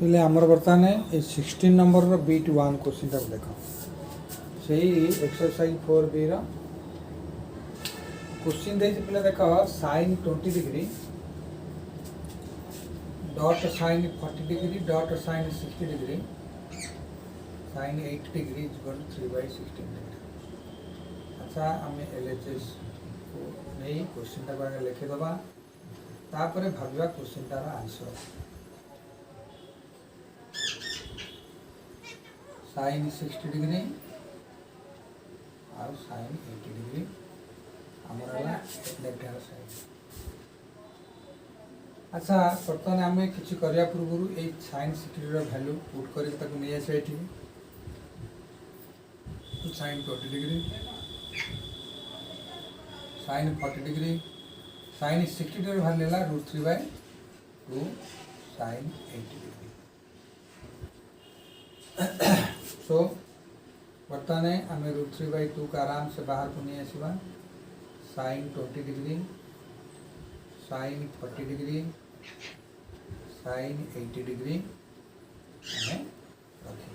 पहले आमर बर्तमान 16 नंबर बीट 1 क्वेश्चन टाक देख से एक्सरसाइज 4B क्वेश्चन दे पे देख sin 20 degree dot sin 40 degree dot sin 60 degree sin 80 degree equal 3/16 degree. अच्छा आम LHS को नहीं क्वेश्चन टाक आगे लिखिदबा तापर भाविया क्वेश्चन टार आंसर। sin 60 डिग्री और sin 80 डिग्री आमर लेफ्ट हैंड साइड। अच्छा बर्तमान आम कि करने पूर्व ये sin 60 डिग्री वैल्यू पुट कर नहीं आसे sin 20 degree sin 40 degree sin 60 degree value है √3/2 sin 80 डिग्री। सो बर्तमान आम √3/2 का आराम से बाहर को नहीं आसवा sin 20 degree sin 40 degree sin 80 degree आम रखी।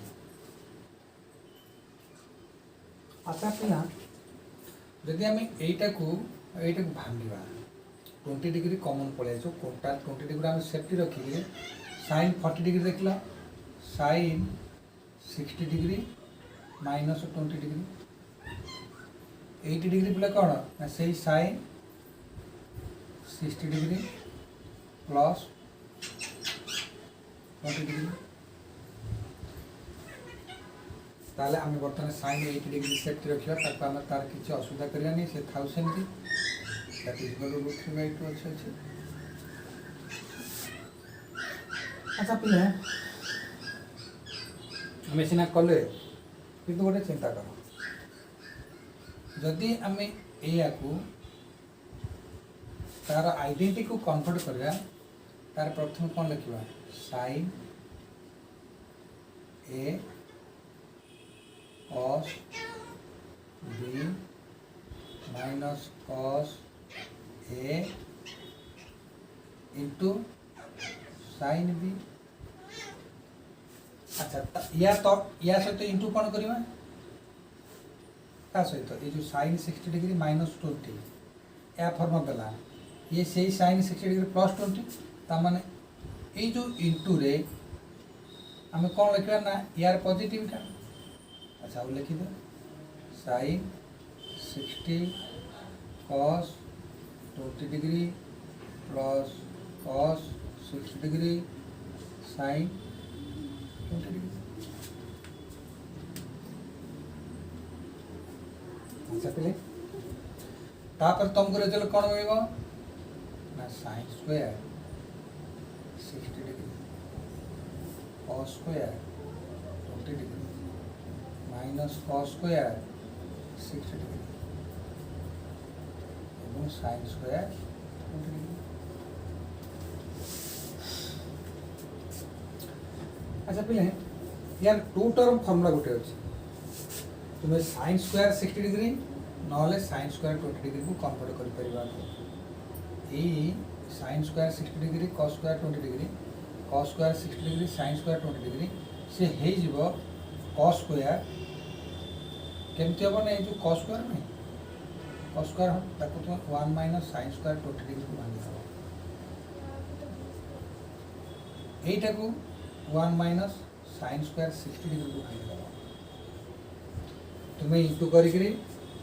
अच्छा पिला जदि आम यहीटा को भांगा 20 डिग्री कमन पड़े 20 डिग्री आम सेफ्टी रखिए sin 40 डिग्री देख sin 60 degree minus 20 degree 80 degree बोले कौन ना से sin 60 डिग्री प्लस 20 डिग्री ताले आम बर्तमान sin 80 डिग्री सेफ्टी रखा आम तार किसी असुविधा करानी से था सेमती √3/2 अच्छे। अच्छा पिले आम सीना कले कि गोटे चिंता कर जदि आम या तार आइडेंटिटी को कन्वर्ट करवा तार प्रथम कौन लिखा sin A cos B minus cos A into sin B। अच्छा या सहित इंटू कौन करवा क्या सहित ये जो sin 60 डिग्री माइनस 20 या फर्म देला ये से sin 60 डिग्री प्लस 20 ताने ये जो इंटू रे आम कौन लिखा ना यार पॉजिटिव का। अच्छा वो लिखिदे sin 60 cos 20 degree plus cos 60 degree sin 20 degree. अच्छा पहले तापर तुमको रिजल्ट कौन मिलेगा ना sin square 60 degree cos square 20 degree minus cos square 60 degree एवं sin स्क्वायर 20 डिग्री। अच्छा पहले यार टू टर्म फर्मुला गोटे अच्छे तुम्हें sin स्क्वायर 60 डिग्री ना sin स्क्वायर 20 डिग्री को कन्वर्ट कर sin square 60 degree cos square 20 degree cos square 60 degree sin square 20 degree से हो cos स्क्वायर केमती हम ना जो cos स्क्वायर नहीं cos स्क्वायर ताको तुम 1 माइनस sin स्क्वायर 20 डिग्री को भांगी दब यहीटा को 1 माइनस sin स्क्वायर 60 डिग्री को भांगी दब तुम्हें इंटू करी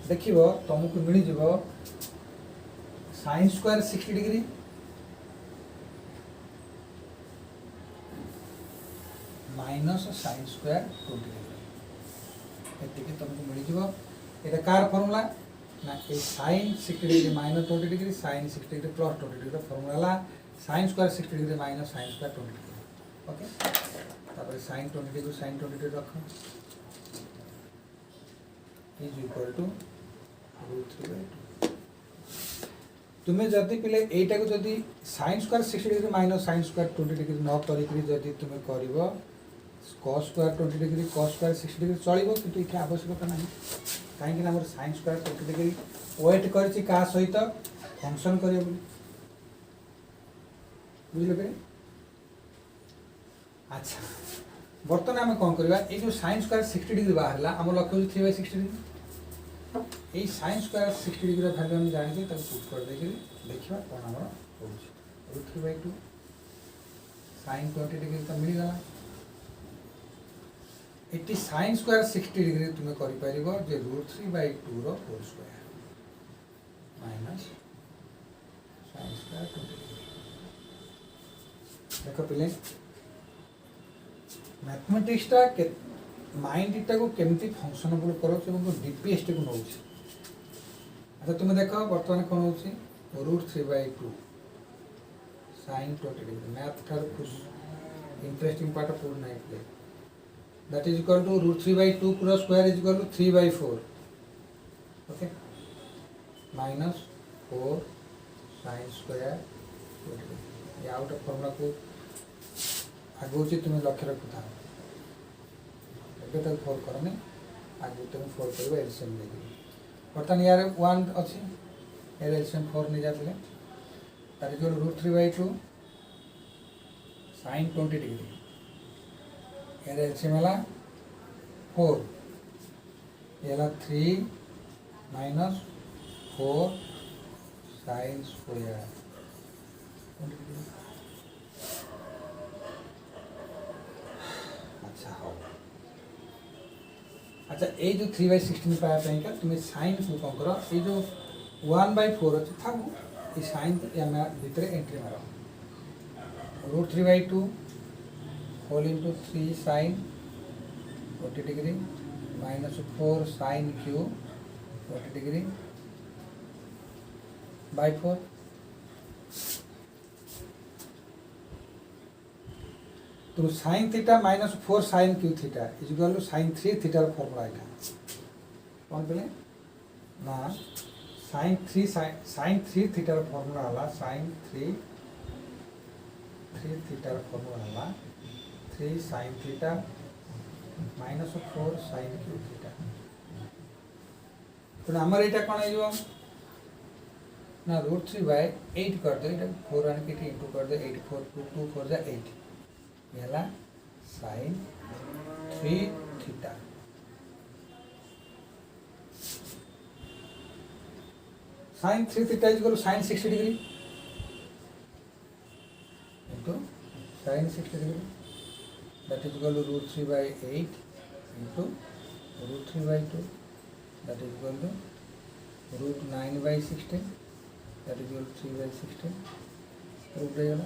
देख तुमको मिल sin square 60 degree minus sin square 20 degree ये तुमको मिल ये कार फर्मुला ना ये sin 60 degree minus 20 degree sin 60 degree plus 20 degree formula sin square 60 degree minus sin square 20 degree. Okay तापर sin 20 डिग्री sin 20 डिग्री रख इज इक्वल टू √3/2। तुम्हें जदि पे यहीटा को जदि sin square 60 degree minus sin square 20 degree न करी तुम्हें कर cos square 20 degree cos square 60 degree चलो कि ये आवश्यकता ना कहीं sin स्क्वायर 20 डिग्री वेट कर सहित फंक्शन कर बुझे पे अच्छा बर्तमान आम कौन करवा ये जो साइन स्क्वायर 60 डिग्री बाहर आम लक्ष्य हूँ 3/60 डिग्री ये साइन स्क्वायर 60 डिग्री भैल्यू आम जानी पुट कर देखा कौन आम √3/2 साइन 20 डिग्री तो मिलगला ये साइन स्क्वायर 60 डिग्री तुम्हें कर √3/2 whole square minus sine square 20 degree देख पे मैथमेटिक्सटा माइंडटा को केमती फंक्शनेबल कर डीपीएस को नौ अच्छा तुम्हें देख बर्तमान कौन हो √3/2 साइन 20 डिग्री मैथ ठार खुश इंटरेस्टिंग पार्ट पूर्ण नहीं प्ले दैट इज इक्वल टू √3/2 पूरा square is equal to 3/4 okay minus 4 sine square 20 degree या आउट फॉर्मूला को आगे तुम्हें लक्ष्य रखुता तक फोर करनी आगे तुम फोर कर एलसीएम लेकिन बर्तमान यार 1 अच्छी यार एलसीएम 4 नहीं जाते तार जो √3/2 साइन 20 डिग्री यार एलसीएम है 4 ये 3 माइनस 4 साइन स्क्वायर 20 डिग्री अच्छा ये जो 3/16 पाया तुम्हें साइन को कौन कर ये जो 1/4 अच्छे था ये साइन भितर एंट्री मार √3/2 whole into 3 sine 20 degree minus 4 sine cube 20 degree by 4 तो sine theta minus 4 sine cube theta is equal to sine 3 थीटार फॉर्मूला এটা कौन बोले ना साइन 3 थीटार फॉर्मूला हला साइन 3 थीटार फॉर्मूला हला 3 sine theta minus 4 sine cube theta तो हमर एटा कोन आइबो ना √3/8 कर दे 4 आन के इंटू कर दे 8 4 2 4 जा 8 ये sine 3 theta sine 3 theta is equal to sine 60 degree into sine 60 degree that is equal to √3/8 into √3/2 that is equal to √9/16 that is equal to 3/16 proof हो गया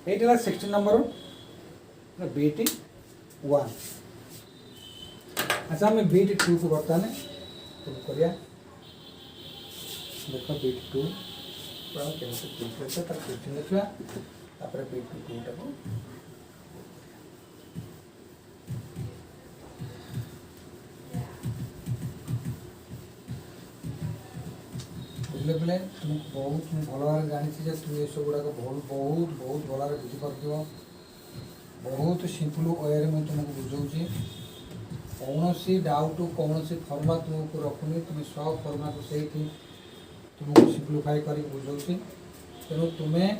ये 16 नंबर बीटी 1 अच्छा हमें बीटी 2 को बर्तमान प्रूव करिया देख बीटी 2 पूरा केमती प्रूफ करते तार क्वेश्चन देखा तापर बीटी 2 टाको बुझे तुमको बहुत भल भाव जानी तुम ये सब गुड़ाक बहुत बहुत भल भाव बुझीपार बहुत सिंपल वे में तुमको बुझाऊँगी कौन सी डाउट कौन सी फर्मुला तुमको रखुनी तुम सब फर्मुला को से तुमको सिंप्लीफाई कर बुझाऊँगी तेणु तुम्हें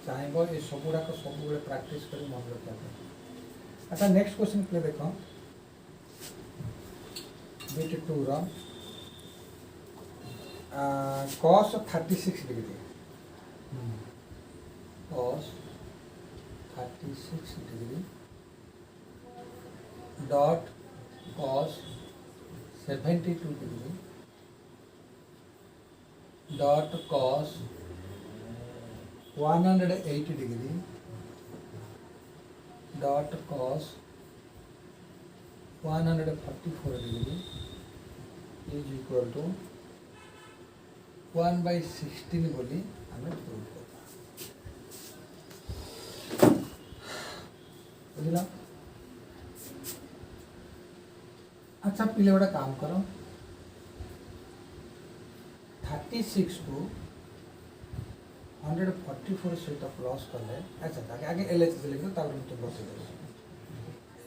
चाहब ये सब गुड़ाक सब प्राक्ट कर मन रखा अच्छा नेक्स्ट क्वेश्चन प्ले देख बीटी 2 cos 36 degree cos 36 degree dot cos 72 degree dot cos 180 degree dot cos 144 degree is equal to 1/16 बोली हमें प्रूव करना बुझला अच्छा पिले गोटे काम करो 36 को 144 सहित प्लस कले अच्छा आगे LHS लिख दो तुम बस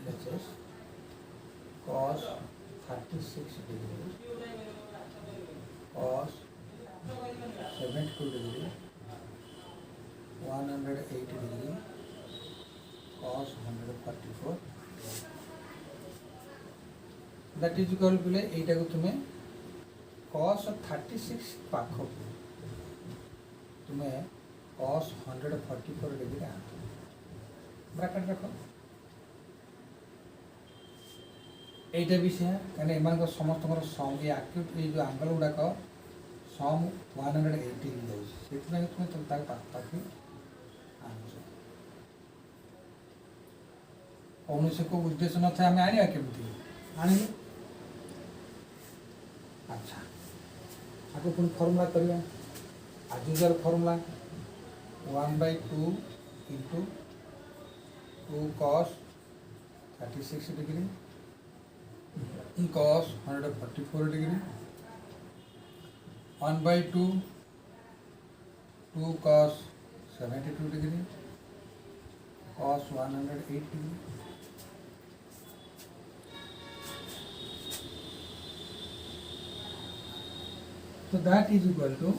LHS cos 36 degree cos 72 degree 180 degree cos 144 that is equal to एटा को तुम्हें cos 36 पाख तुम्हें cos 144 डिग्री आंत ब्रैकेट रख एटा भी से कहना एम समस्त सम ये आक्यूट ये जो आंगल गुड़ाक सम 180 से तुम्हें पाखी आनुच कौन से को उद्देश्य न था आम आने केमती आने अच्छा आपको पुणी फर्मुला करवा आज usual formula 1/2 into 2 cos 36 degree cos 144 degree 1/2 2 cos 72 degree cos 108 degree so that is equal to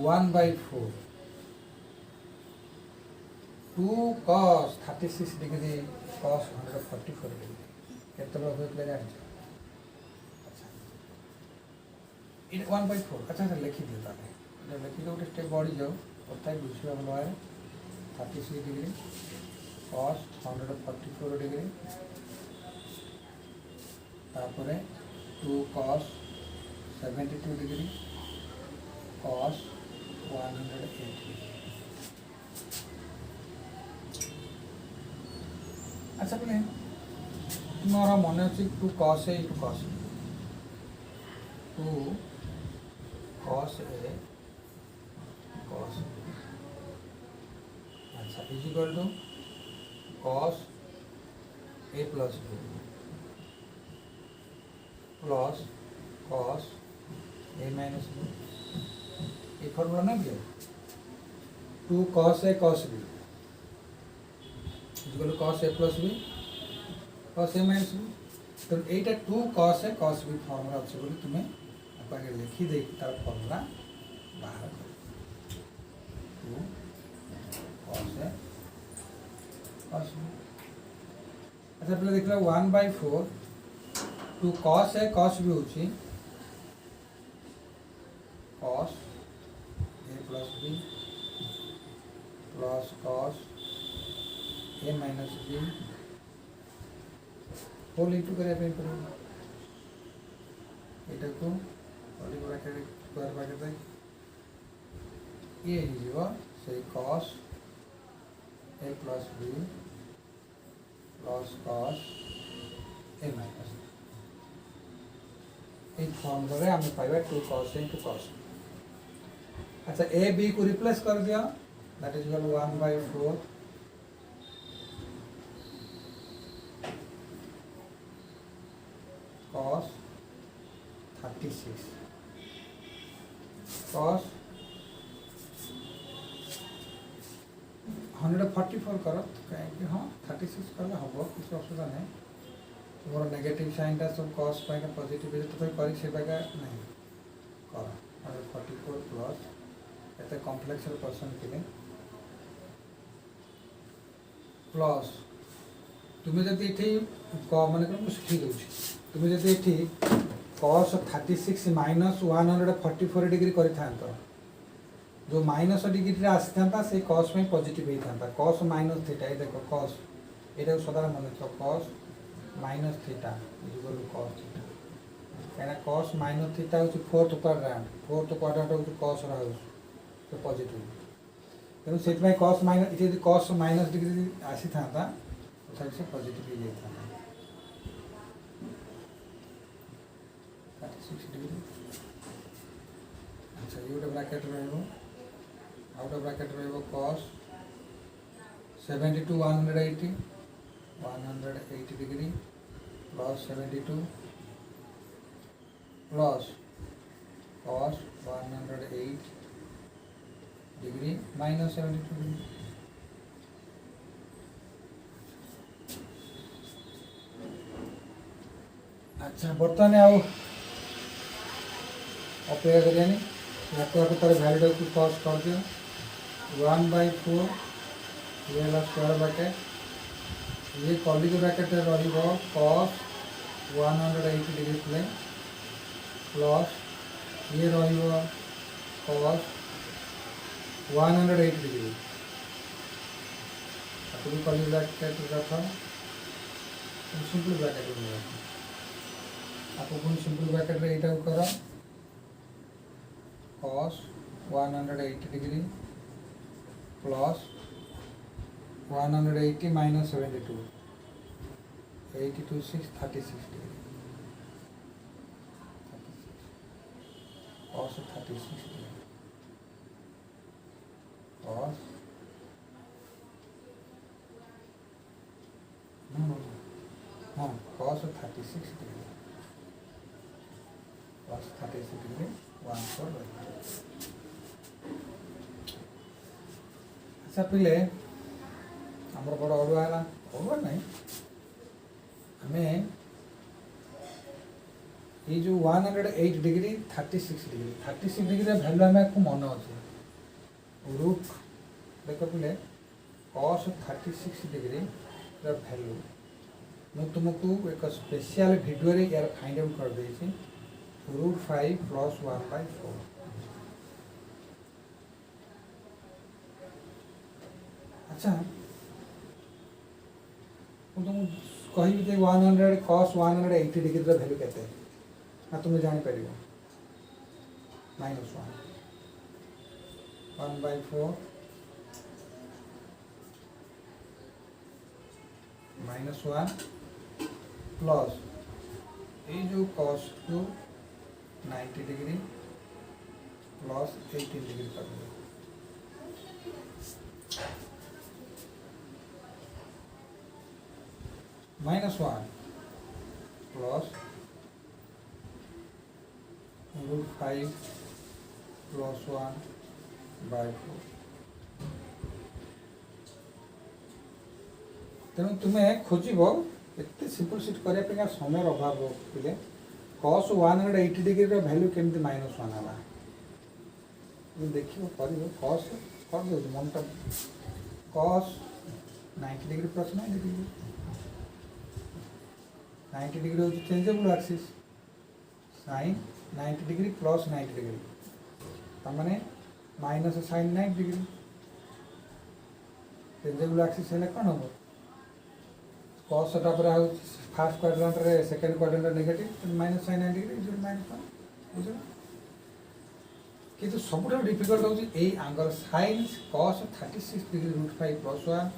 1/4 2 cos 36 degree cos 144 degree केते बड़ होय जान अच्छा इन 1/4 अच्छा अच्छा लिखि दियो ताले जब लिखि दो स्टेप बढ़ी जाओ बताई बुझियो हम लोग 36 डिग्री cos 144 डिग्री तापरे 2 cos 72 डिग्री cos 108 डिग्री अच्छा बोले तुम्हारा मन अच्छे 2 cos A 2 cos B 2 cos A cos B अच्छा is equal to cos A plus B plus cos A minus B ये फॉर्मूला ना दिया 2 cos A cos B equal cos A plus B cos A minus B तो एटा 2 cos A cos B formula अच्छे बोली तुम्हें आपके लिखी दे तार फॉर्मूला बाहर कर 2 cos A cos B अच्छा पहले देख लो 1/4 2 cos A cos B होची cos A plus B plus cos A minus B whole into करिया पे पड़ेगा एटा को होली ब्रैकेट स्क्वायर ब्रैकेट ये ही जीवा से cos A plus B plus cos A minus in formula रे हमें पाइबा 2 cos A into cos B अच्छा A B को रिप्लेस कर दिया that is equal 1/4 cos 36 cos 144 करो कहीं हाँ 36 कर हम किसी असुविधा नहीं तुम्हारा नेगेटिव साइन टा सब cos पाई का पॉजिटिव है तो कर से बागा नहीं कर 144 प्लस एते कॉम्प्लेक्स पर्सन के लिए प्लस तुम्हें जब ये माने कर शिखी दूँ तुम्हें जब ये cos 36 माइनस 144 डिग्री कर जो माइनस डिग्री आसी था से cos में पॉजिटिव होता था cos माइनस थीटा ये देखो cos ये सदा मन रख cos minus theta equal cos theta कहीं cos माइनस थीटा हूँ फोर्थ क्वाड्रेंट हूँ cos तो पॉजिटिव तेणु से cos माइनस ये cos माइनस डिग्री आसी था तथा से पॉजिटिव हो जाता 36 डिग्री अच्छा ये गोटे ब्रैकेट रही आउट ब्रैकेट रही cos 72 180 degree plus 72 plus cos 108 degree minus 72 degree अच्छा बर्तमान आउ अपेक्षा करिए या तो आप तार वैल्यू को कॉस कर दियो 1/4 ये है स्क्वायर ब्रैकेट ये कॉलिक ब्रैकेट रही cos 180 डिग्री प्लेन प्लस ये रही cos 180 डिग्री आपको कॉलिक ब्रैकेट रख सिंपल ब्रैकेट में रख आपको पुणी सिंपल ब्रैकेट रे एटा कर cos 180 degree plus 180 minus 72 82 6 36 degree cos 36 degree cos हाँ cos 36 डिग्री cos 36 डिग्री 1/4 अच्छा पिले आमर बड़ अड़ुआ है अड़ुआ नहीं आम ये जो 108 डिग्री 36 डिग्री भैल्यू आम आपको मन अच्छे रूट देख पे cos 36 डिग्री भैल्यू मुझे तुमको एक स्पेशल वीडियो यार फाइंड आउट कर देছি √5 + 1/4 अच्छा तुम कह 100 cos 180 डिग्री भैल्यू केते ना तुम जापर -1 1/4 -1 प्लस ये जो cos को 90 डिग्री प्लस 18 डिग्री कर दो -1 प्लस √5 + 1/4 तेणु तुम्हें खोजब एत सिंपल सीट करने समय अभाव पे cos 180 डिग्री वैल्यू केमती -1 है देख कर cos कर दो मन cos 90 डिग्री + 90 डिग्री 90 डिग्री हूँ changeable axis sin 90 degree + 90 degree तमाने minus sin 90 degree changeable axis है कौन हम cos फास्ट क्वाड्रेंट रे second quadrant negative minus sin 90 degree -1 बुझे किंतु सब डिफिकल्ट हूँ एंगल sin cos 36 डिग्री √5 + 1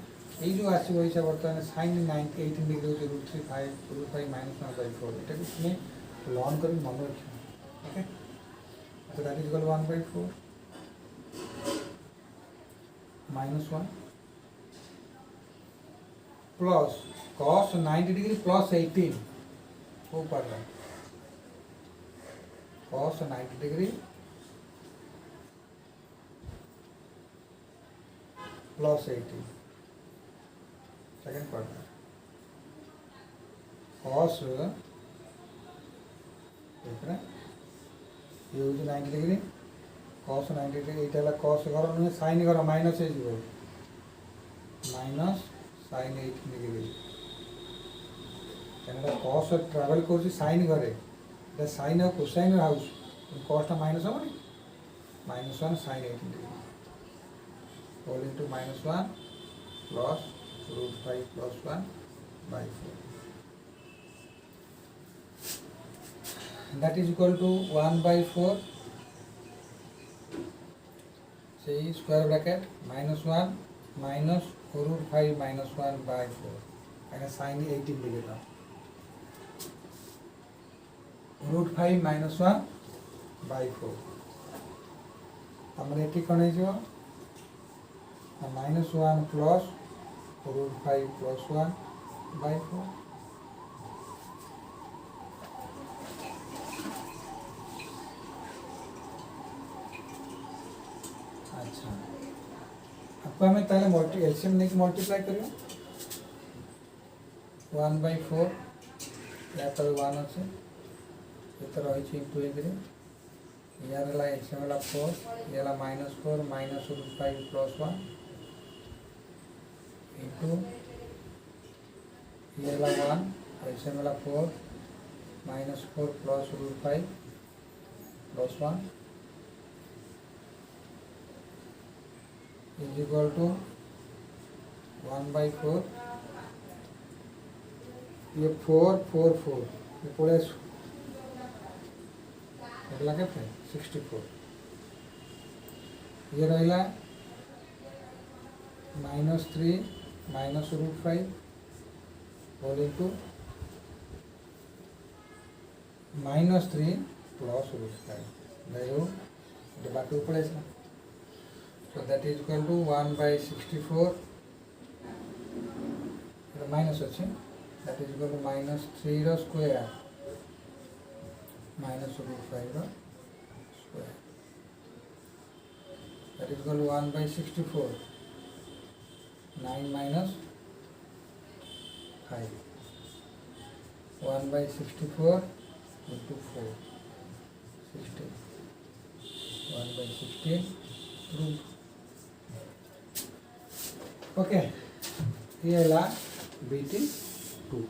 ये जो आसो हिसाब बर्तमान sin 18 डिग्री हूँ √5 -1/4 यहाँ तुम्हें लर्न कर मन रख ओके तो that is equal 1/4 -1 plus cos 90 degree + 18 वो पड़ रहा है cos 90 डिग्री + 18 सेकंड पड़ रहा है cos ये हूँ 90 डिग्री cos 90 डिग्री यहाँ cos घर नुहे sin घर माइनस माइनस sin 18 डिग्री क्या cos ट्रावेल कर sin घरे sin और कोसाइन हाउस cosटा माइनस हम -1 sin 18 degree whole into -1 plus √5 + 1/4 that is equal to 1/4 say square bracket -1 minus √5 - 1/4 and sin 18 degree था √5 - 1/4 हमारे ये कौन है -1 प्लस √5 + 1/4 अच्छा आपको हमें ताले एलसीएम नहीं मल्टीप्लाई करियो 1/4 या तो 1 अच्छे ये तो रही इंटू 1 यार ला एलसीएम वाला 4 ये ला -4 -√5 + 1 इंटू ये ला 1 एलसीएम वाला 4 -4 + √5 + 1 इज इक्वल टू 1/4 ये 4 4 4 ये पूरे अगला केते 64 ये रहिला -3 -√5 होल इंटू -3 + √5 देखो ये बाकी ऊपर है so that is equal to 1/64 minus अच्छे that is equal to -3 रो स्क्वायर -√5 रो square that is equal to 1/64 9 minus 5 1/64 into 4 16 1/16 proof okay ये ला BT 2